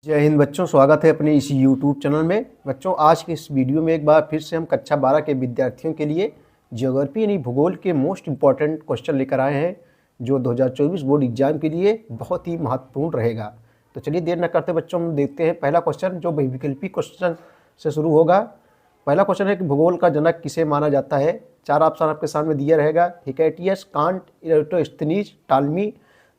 जय हिंद बच्चों, स्वागत है अपने इस YouTube चैनल में। बच्चों, आज की इस वीडियो में एक बार फिर से हम कक्षा 12 के विद्यार्थियों के लिए ज्योग्राफी यानी भूगोल के मोस्ट इम्पॉर्टेंट क्वेश्चन लेकर आए हैं, जो 2024 बोर्ड एग्जाम के लिए बहुत ही महत्वपूर्ण रहेगा। तो चलिए देर न करते बच्चों, हम देखते हैं पहला क्वेश्चन, जो बहुविकल्पी क्वेश्चन से शुरू होगा। पहला क्वेश्चन है कि भूगोल का जनक किसे माना जाता है। 4 ऑप्शन आपके सामने दिया रहेगा: हिकैटियस, कांट, इराटोस्थेनीज, टालमी।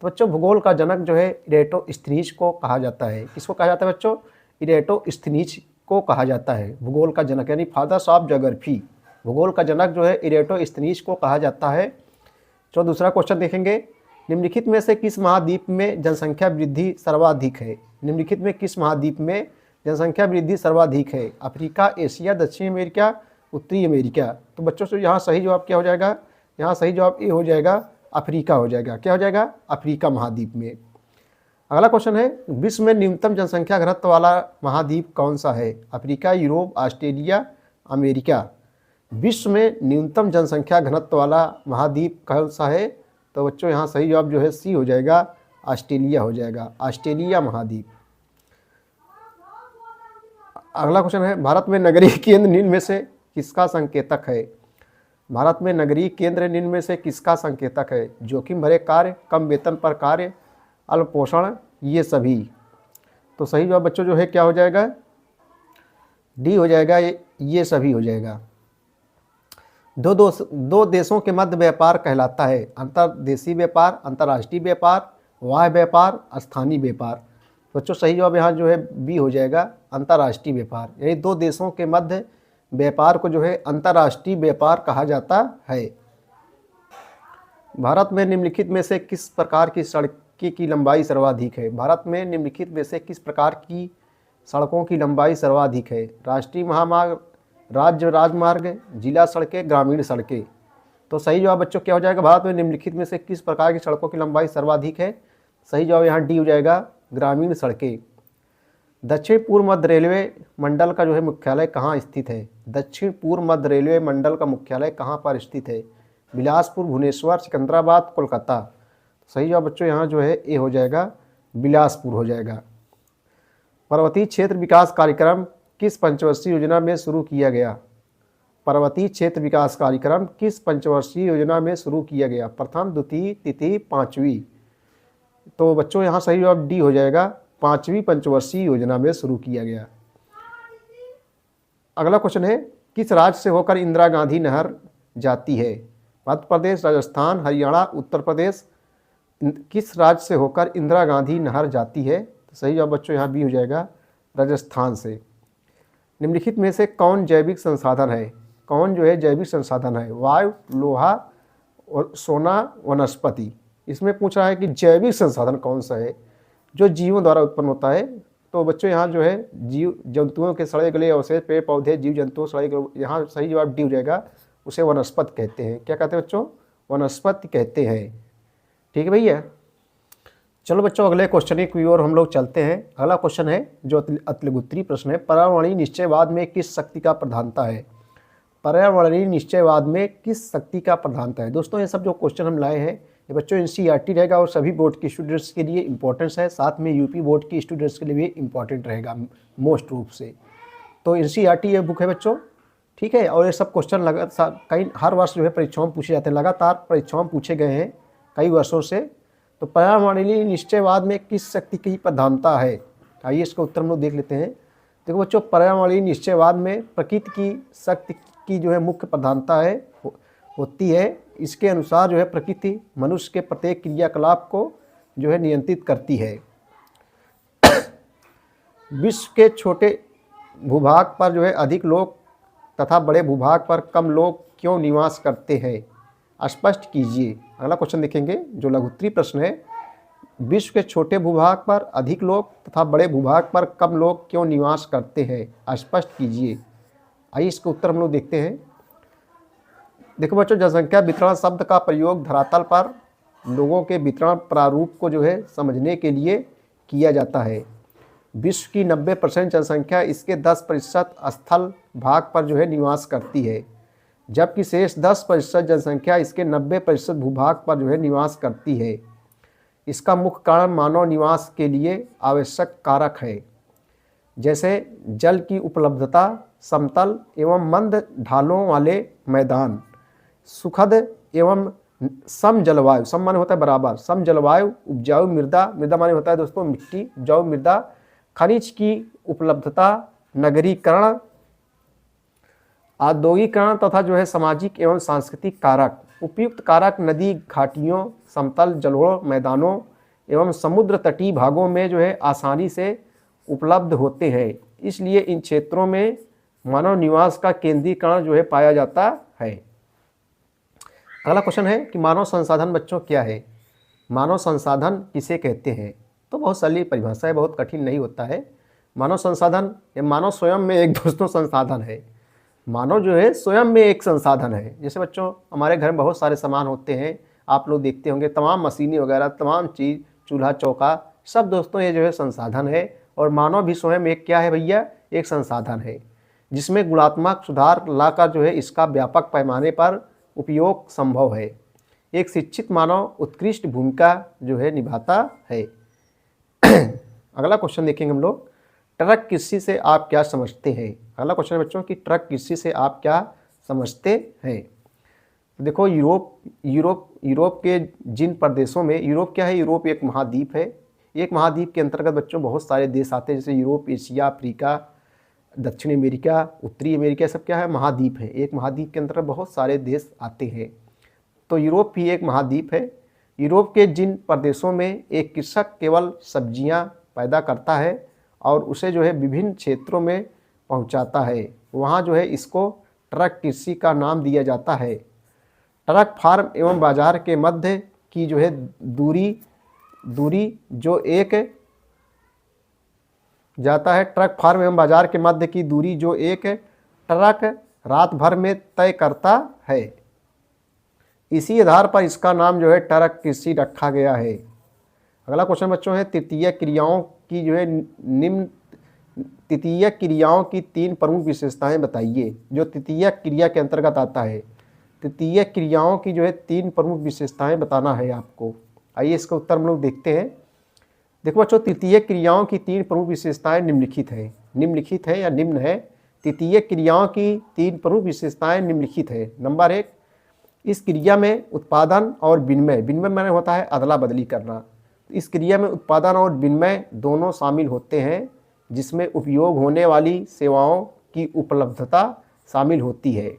तो बच्चों, भूगोल का जनक जो है इराटोस्थेनीज को कहा जाता है। किसको कहा जाता है बच्चों? इराटोस्थेनीज को कहा जाता है भूगोल का जनक, यानी फादर्स ऑफ ज्योग्राफी। भूगोल का जनक जो है इराटोस्थेनीज को कहा जाता है। तो दूसरा क्वेश्चन देखेंगे, निम्नलिखित में से किस महाद्वीप में जनसंख्या वृद्धि सर्वाधिक है। निम्नलिखित में किस महाद्वीप में जनसंख्या वृद्धि सर्वाधिक है? अफ्रीका, एशिया, दक्षिण अमेरिका, उत्तरी अमेरिका। तो बच्चों से यहाँ सही जवाब क्या हो जाएगा? यहाँ सही जवाब ए हो जाएगा, अफ्रीका हो जाएगा। क्या हो जाएगा? अफ्रीका महाद्वीप में। अगला क्वेश्चन है, विश्व में न्यूनतम जनसंख्या घनत्व वाला महाद्वीप कौन सा है? Africa, Europe, Australia, America. विश्व में न्यूनतम जनसंख्या घनत्व वाला महाद्वीप कौन सा है? तो बच्चों यहाँ सही जवाब जो है सी हो जाएगा, ऑस्ट्रेलिया हो जाएगा, ऑस्ट्रेलिया महाद्वीप। अगला क्वेश्चन है, भारत में नगरीय केंद्र निम्न में से किसका संकेतक है? भारत में नगरीय केंद्र निम्न में से किसका संकेतक है? जोखिम भरे कार्य, कम वेतन पर कार्य, अल्प पोषण, ये सभी। तो सही जवाब बच्चों जो है क्या हो जाएगा? डी हो जाएगा, ये सभी हो जाएगा। दो देशों के मध्य व्यापार कहलाता है अंतर्देशीय व्यापार, अंतर्राष्ट्रीय व्यापार, वाह्य व्यापार, स्थानीय व्यापार। बच्चों सही जवाब यहाँ जो है बी हो जाएगा, अंतर्राष्ट्रीय व्यापार। यानी दो देशों के मध्य व्यापार को जो है अंतर्राष्ट्रीय व्यापार कहा जाता है। भारत में निम्नलिखित में से किस प्रकार की सड़कों की लंबाई सर्वाधिक है? भारत में निम्नलिखित में से किस प्रकार की सड़कों की लंबाई सर्वाधिक है? राष्ट्रीय महामार्ग, राज्य राजमार्ग, जिला सड़कें, ग्रामीण सड़कें। तो सही जवाब बच्चों क्या हो जाएगा? भारत में निम्नलिखित में से किस प्रकार की सड़कों की लंबाई सर्वाधिक है? सही जवाब यहाँ डी हो जाएगा, ग्रामीण सड़कें। दक्षिण पूर्व मध्य रेलवे मंडल का जो है मुख्यालय कहाँ स्थित है? दक्षिण पूर्व मध्य रेलवे मंडल का मुख्यालय कहाँ पर स्थित है? बिलासपुर, भुवनेश्वर, सिकंदराबाद, कोलकाता। सही जवाब बच्चों यहाँ जो है ए हो जाएगा, बिलासपुर हो जाएगा। पर्वतीय क्षेत्र विकास कार्यक्रम किस पंचवर्षीय योजना में शुरू किया गया? पर्वतीय क्षेत्र विकास कार्यक्रम किस पंचवर्षीय योजना में शुरू किया गया? प्रथम, द्वितीय, तृतीय, पाँचवीं। तो बच्चों यहाँ सही जवाब डी हो जाएगा, पाँचवीं पंचवर्षीय योजना में शुरू किया गया। अगला क्वेश्चन है, किस राज्य से होकर इंदिरा गांधी नहर जाती है? मध्य प्रदेश, राजस्थान, हरियाणा, उत्तर प्रदेश। किस राज्य से होकर इंदिरा गांधी नहर जाती है? तो सही जवाब बच्चों यहाँ बी हो जाएगा, राजस्थान से। निम्नलिखित में से कौन जैविक संसाधन है? कौन जो है जैविक संसाधन है? वायु, लोहा और सोना, वनस्पति। इसमें पूछ रहा है कि जैविक संसाधन कौन सा है जो जीवों द्वारा उत्पन्न होता है। तो बच्चों यहाँ जो है जीव जंतुओं के सड़े गले अवशेष, पेड़ पौधे, जीव जंतुओं सड़े गले, यहाँ सही जवाब डी हो जाएगा, उसे वनस्पति कहते हैं। क्या कहते हैं बच्चों? वनस्पति कहते हैं। ठीक है भैया। चलो बच्चों, अगले क्वेश्चन की ओर हम लोग चलते हैं। अगला क्वेश्चन है जो अतिलघुत्तरीय प्रश्न है, पर्यावरणीय निश्चयवाद में किस शक्ति का प्रधानता है? पर्यावरणीय निश्चयवाद में किस शक्ति का प्रधानता है? दोस्तों, ये सब जो क्वेश्चन हम लाए हैं ये बच्चों एनसीईआरटी रहेगा और सभी बोर्ड के स्टूडेंट्स के लिए इंपॉर्टेंस है, साथ में यूपी बोर्ड के स्टूडेंट्स के लिए भी इंपॉर्टेंट रहेगा मोस्ट रूप से। तो एनसीईआरटी ये बुक है बच्चों, ठीक है। और ये सब क्वेश्चन लगातार कई हर वर्ष जो है परीक्षाओं में पूछे जाते हैं, लगातार परीक्षाओं में पूछे गए हैं कई वर्षों से। तो पर्यावरणीय निश्चयवाद में किस शक्ति की प्रधानता है? आइए इसका उत्तर हम लोग देख लेते हैं। देखो बच्चों, पर्यावरणीय निश्चयवाद में प्रकृति की शक्ति की जो है मुख्य प्रधानता है होती है। इसके अनुसार जो है प्रकृति मनुष्य के प्रत्येक क्रियाकलाप को जो है नियंत्रित करती है। विश्व के छोटे भूभाग पर जो है अधिक लोग तथा बड़े भूभाग पर कम लोग क्यों निवास करते हैं? स्पष्ट कीजिए। अगला क्वेश्चन देखेंगे जो लघुत्तरीय प्रश्न है, विश्व के छोटे भूभाग पर अधिक लोग तथा बड़े भूभाग पर कम लोग क्यों निवास करते हैं? स्पष्ट कीजिए। आइए इसका उत्तर हम लोग देखते हैं। देखो बच्चों, जनसंख्या वितरण शब्द का प्रयोग धरातल पर लोगों के वितरण प्रारूप को जो है समझने के लिए किया जाता है। विश्व की 90% जनसंख्या इसके 10% स्थल भाग पर जो है निवास करती है, जबकि शेष 10% जनसंख्या इसके 90% भूभाग पर जो है निवास करती है। इसका मुख्य कारण मानव निवास के लिए आवश्यक कारक है। जैसे जल की उपलब्धता, समतल एवं मंद ढालों वाले मैदान, सुखद एवं सम जलवायु, सम माने होता है बराबर, सम जलवायु, उपजाऊ मृदा, मृदा माने होता है दोस्तों मिट्टी, उपजाऊ मृदा, खनिज की उपलब्धता, नगरीकरण, औद्योगिकरण तथा जो है सामाजिक एवं सांस्कृतिक कारक। उपयुक्त कारक नदी घाटियों, समतल जलोढ़ मैदानों एवं समुद्र तटीय भागों में जो है आसानी से उपलब्ध होते हैं, इसलिए इन क्षेत्रों में मानव निवास का केंद्रीकरण जो है पाया जाता है। अगला क्वेश्चन है कि मानव संसाधन बच्चों क्या है? मानव संसाधन किसे कहते हैं? तो बहुत सरल परिभाषा है, बहुत कठिन नहीं होता है। मानव संसाधन या मानव स्वयं में एक दोस्तों संसाधन है। मानव जो है स्वयं में एक संसाधन है। जैसे बच्चों हमारे घर में बहुत सारे सामान होते हैं, आप लोग देखते होंगे, तमाम मशीनें वगैरह, तमाम चीज़, चूल्हा चौका, सब दोस्तों ये जो है संसाधन है। और मानव भी स्वयं एक क्या है भैया? एक संसाधन है, जिसमें गुणात्मक सुधार लाकर जो है इसका व्यापक पैमाने पर उपयोग संभव है। एक शिक्षित मानव उत्कृष्ट भूमिका जो है निभाता है। अगला क्वेश्चन देखेंगे हम लोग, ट्रक कृषि से आप क्या समझते हैं? अगला क्वेश्चन है बच्चों कि ट्रक कृषि से आप क्या समझते हैं? देखो यूरोप के जिन प्रदेशों में, यूरोप क्या है? यूरोप एक महाद्वीप है। एक महाद्वीप के अंतर्गत बच्चों बहुत सारे देश आते हैं, जैसे यूरोप, एशिया, अफ्रीका, दक्षिण अमेरिका, उत्तरी अमेरिका, सब क्या है? महाद्वीप है। एक महाद्वीप के अंतर्गत बहुत सारे देश आते हैं, तो यूरोप भी एक महाद्वीप है। यूरोप के जिन प्रदेशों में एक कृषक केवल सब्जियां पैदा करता है और उसे जो है विभिन्न क्षेत्रों में पहुंचाता है, वहां जो है इसको ट्रक कृषि का नाम दिया जाता है। ट्रक फार्म एवं बाजार के मध्य की जो है दूरी जो एक जाता है, ट्रक फार्म एवं बाजार के मध्य की दूरी जो एक ट्रक रात भर में तय करता है, इसी आधार पर इसका नाम जो है ट्रक कृषि रखा गया है। अगला क्वेश्चन बच्चों है, तृतीय क्रियाओं की जो है तृतीय क्रियाओं की 3 प्रमुख विशेषताएं बताइए। जो तृतीय क्रिया के अंतर्गत आता है, तृतीय क्रियाओं की जो है 3 प्रमुख विशेषताएं बताना है आपको। आइए इसका उत्तर हम लोग देखते हैं। देखो बच्चों, तृतीय क्रियाओं की 3 प्रमुख विशेषताएं निम्नलिखित है या निम्न है। तृतीय क्रियाओं की 3 प्रमुख विशेषताएं निम्नलिखित है। नंबर 1, इस क्रिया में उत्पादन और विनिमय माने होता है अदला बदली करना। इस क्रिया में उत्पादन और विनिमय दोनों शामिल होते हैं, जिसमें उपयोग होने वाली सेवाओं की उपलब्धता शामिल होती है।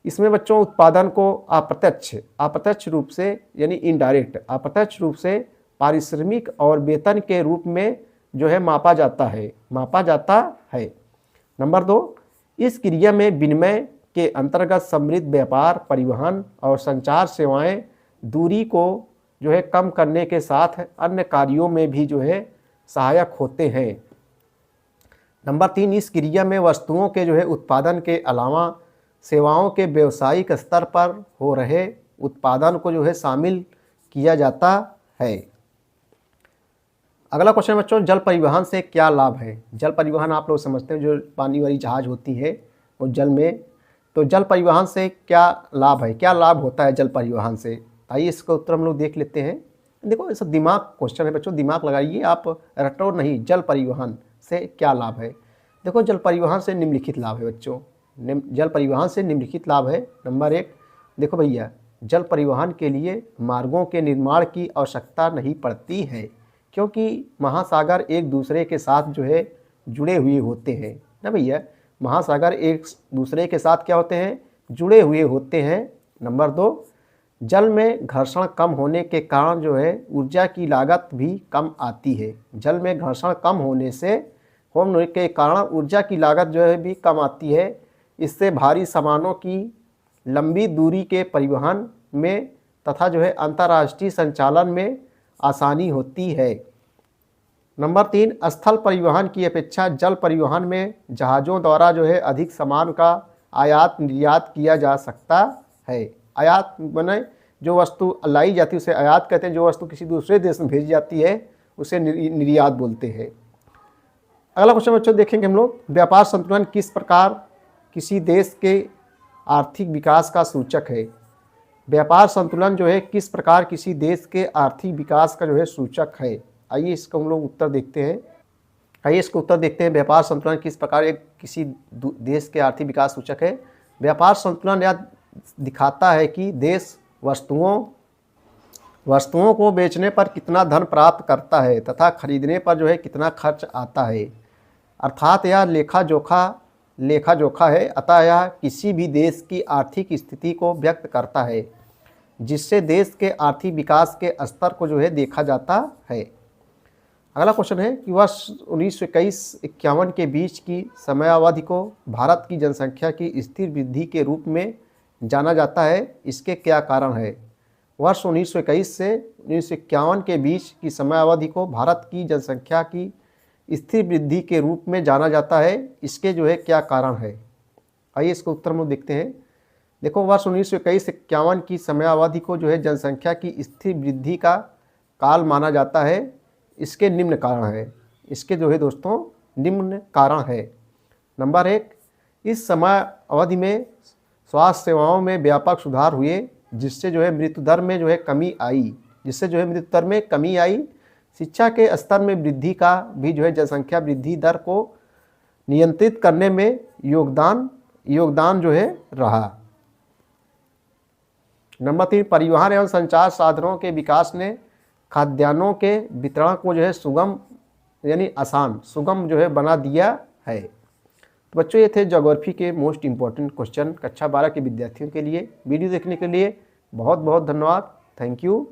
इसमें बच्चों उत्पादन को अप्रत्यक्ष रूप से यानी इनडायरेक्ट, अप्रत्यक्ष रूप से पारिश्रमिक और वेतन के रूप में जो है मापा जाता है। नंबर 2, इस क्रिया में विनिमय के अंतर्गत समृद्ध व्यापार, परिवहन और संचार सेवाएं दूरी को जो है कम करने के साथ अन्य कार्यों में भी जो है सहायक होते हैं। नंबर 3, इस क्रिया में वस्तुओं के जो है उत्पादन के अलावा सेवाओं के व्यावसायिक स्तर पर हो रहे उत्पादन को जो है शामिल किया जाता है। अगला क्वेश्चन बच्चों, जल परिवहन से क्या लाभ है? जल परिवहन आप लोग समझते हैं, जो पानी वाली जहाज होती है और जल में, तो जल परिवहन से क्या लाभ है? क्या लाभ होता है जल परिवहन से? आइए इसका उत्तर हम लोग देख लेते हैं। देखो ऐसा दिमाग क्वेश्चन है बच्चों, दिमाग लगाइए आप, रटो नहीं। जल परिवहन से क्या लाभ है? देखो जल परिवहन से निम्नलिखित लाभ है बच्चों। जल परिवहन से निम्नलिखित लाभ है। नंबर 1, देखो भैया, जल परिवहन के लिए मार्गों के निर्माण की आवश्यकता नहीं पड़ती है, क्योंकि महासागर एक दूसरे के साथ जो है जुड़े हुए होते हैं ना भैया। महासागर एक दूसरे के साथ क्या होते हैं? जुड़े हुए होते हैं। नंबर 2, जल में घर्षण कम होने के कारण जो है ऊर्जा की लागत भी कम आती है। जल में घर्षण कम होने के कारण ऊर्जा की लागत जो है भी कम आती है। इससे भारी सामानों की लंबी दूरी के परिवहन में तथा जो है अंतर्राष्ट्रीय संचालन में आसानी होती है। नंबर 3, स्थल परिवहन की अपेक्षा जल परिवहन में जहाज़ों द्वारा जो है अधिक सामान का आयात निर्यात किया जा सकता है। आयात माने जो वस्तु लाई जाती है उसे आयात कहते हैं, जो वस्तु किसी दूसरे देश में भेजी जाती है उसे निर्यात बोलते हैं। अगला क्वेश्चन बच्चों देखेंगे हम लोग, व्यापार संतुलन किस प्रकार किसी देश के आर्थिक विकास का सूचक है? व्यापार संतुलन जो है किस प्रकार किसी देश के आर्थिक विकास का जो है सूचक है? आइए इसका हम लोग उत्तर देखते हैं। आइए इसका उत्तर देखते हैं। व्यापार संतुलन किस प्रकार एक किसी देश के आर्थिक विकास सूचक है। व्यापार संतुलन यह दिखाता है कि देश वस्तुओं को बेचने पर कितना धन प्राप्त करता है तथा खरीदने पर जो है कितना खर्च आता है। अर्थात यह लेखा जोखा है। अतः यह किसी भी देश की आर्थिक स्थिति को व्यक्त करता है, जिससे देश के आर्थिक विकास के स्तर को जो है देखा जाता है। अगला क्वेश्चन है कि वर्ष 1921-51 के बीच की समयावधि को भारत की जनसंख्या की स्थिर वृद्धि के रूप में जाना जाता है। इसके क्या कारण है। वर्ष 1921 से 1951 के बीच की समयावधि को भारत की जनसंख्या की स्थिर वृद्धि के रूप में जाना जाता है। इसके जो है क्या कारण है। आइए इसका उत्तर हम देखते हैं। देखो, वर्ष 1921 से 51 की समयावधि को जो है जनसंख्या की स्थिर वृद्धि का काल माना जाता है। इसके निम्न कारण है। इसके जो है दोस्तों निम्न कारण है। नंबर 1, इस समय अवधि में स्वास्थ्य सेवाओं में व्यापक सुधार हुए, जिससे जो है मृत्यु दर में जो है कमी आई। शिक्षा के स्तर में वृद्धि का भी जो है जनसंख्या वृद्धि दर को नियंत्रित करने में योगदान जो है रहा। नंबर 3, परिवहन एवं संचार साधनों के विकास ने खाद्यान्नों के वितरण को जो है सुगम जो है बना दिया है। तो बच्चों, ये थे ज्योग्राफी के मोस्ट इंपॉर्टेंट क्वेश्चन कक्षा 12 के विद्यार्थियों के लिए। वीडियो देखने के लिए बहुत बहुत धन्यवाद। Thank you.